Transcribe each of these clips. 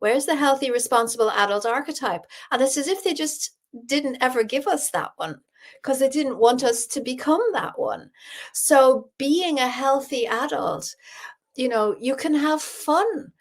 Where's the healthy, responsible adult archetype? And it's as if they just didn't ever give us that one because they didn't want us to become that one. So being a healthy adult, you can have fun.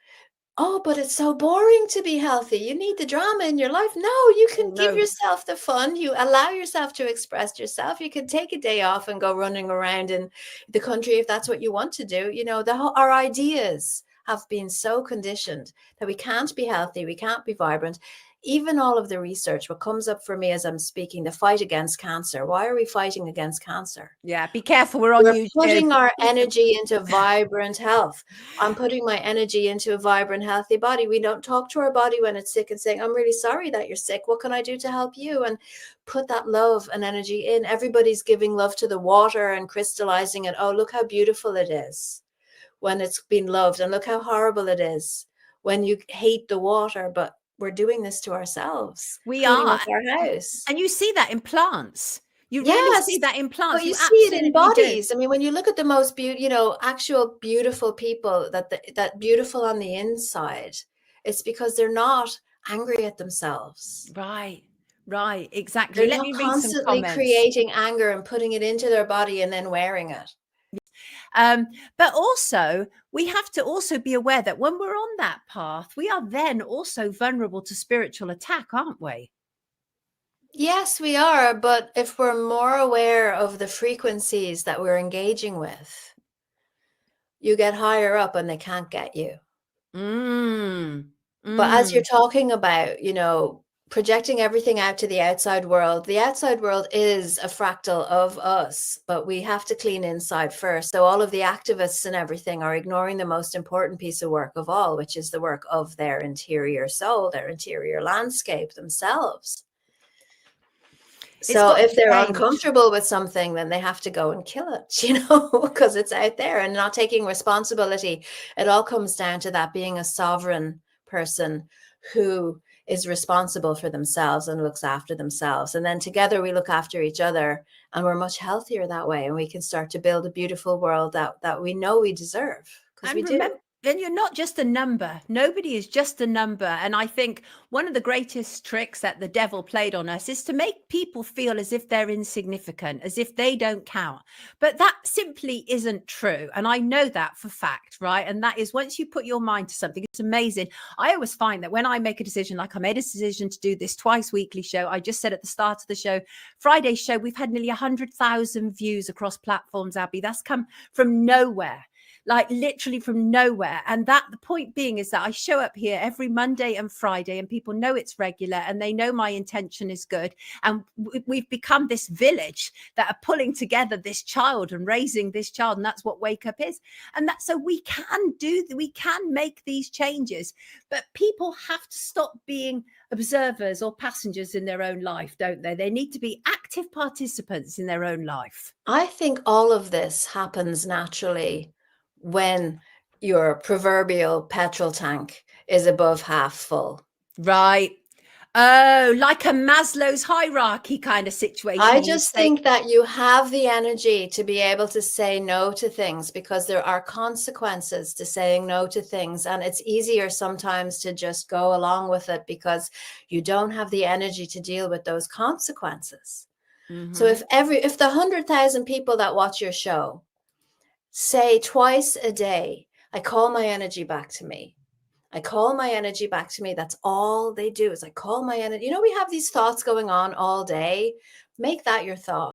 Oh, but it's so boring to be healthy. You need the drama in your life. No, you can give yourself the fun. You allow yourself to express yourself. You can take a day off and go running around in the country if that's what you want to do. Our ideas have been so conditioned that we can't be healthy. We can't be vibrant. Even all of the research, what comes up for me as I'm speaking, the fight against cancer. Why are we fighting against cancer? Yeah, be careful. We're on YouTube. Putting our energy into vibrant health. I'm putting my energy into a vibrant, healthy body. We don't talk to our body when it's sick and saying, I'm really sorry that you're sick. What can I do to help you? And put that love and energy in. Everybody's giving love to the water and crystallizing it. Oh, look how beautiful it is when it's been loved. And look how horrible it is when you hate the water. But we're doing this to ourselves. We cleaning are. up our house. And you see that in plants. You Yes, really see that in plants. but you see it in absolutely bodies. do. I mean, when you look at the most actual beautiful people that beautiful on the inside, it's because they're not angry at themselves. Right, exactly. They're Let not me read some constantly comments. creating anger and putting it into their body and then wearing it. But also, we have to also be aware that when we're on that path, we are then also vulnerable to spiritual attack, aren't we? Yes, we are. But if we're more aware of the frequencies that we're engaging with, you get higher up and they can't get you. But as you're talking about, projecting everything out to the outside world is a fractal of us, but we have to clean inside first. So all of the activists and everything are ignoring the most important piece of work of all, which is the work of their interior soul, their interior landscape themselves. So if they're uncomfortable with something, then they have to go and kill it, because it's out there and not taking responsibility. It all comes down to that being a sovereign person who is responsible for themselves and looks after themselves. And then together we look after each other, and we're much healthier that way. And we can start to build a beautiful world that we know we deserve, because we do. Then you're not just a number. Nobody is just a number. And I think one of the greatest tricks that the devil played on us is to make people feel as if they're insignificant, as if they don't count. But that simply isn't true. And I know that for fact, right? And that is, once you put your mind to something, it's amazing. I always find that when I make a decision, like I made a decision to do this twice weekly show, I just said at the start of the show, Friday's show, we've had nearly 100,000 views across platforms, Abby. That's come from nowhere. Like literally from nowhere. And the point being is that I show up here every Monday and Friday, and people know it's regular and they know my intention is good. And we've become this village that are pulling together this child and raising this child. And that's what Wake Up is. And so we can make these changes, but people have to stop being observers or passengers in their own life, don't they? They need to be active participants in their own life. I think all of this happens naturally when your proverbial petrol tank is above half full. Right. Oh, like a Maslow's hierarchy kind of situation. I just think that you have the energy to be able to say no to things, because there are consequences to saying no to things. And it's easier sometimes to just go along with it because you don't have the energy to deal with those consequences. Mm-hmm. So if the 100,000 people that watch your show say twice a day, I call my energy back to me. I call my energy back to me. That's all they do is I call my energy. We have these thoughts going on all day. Make that your thought.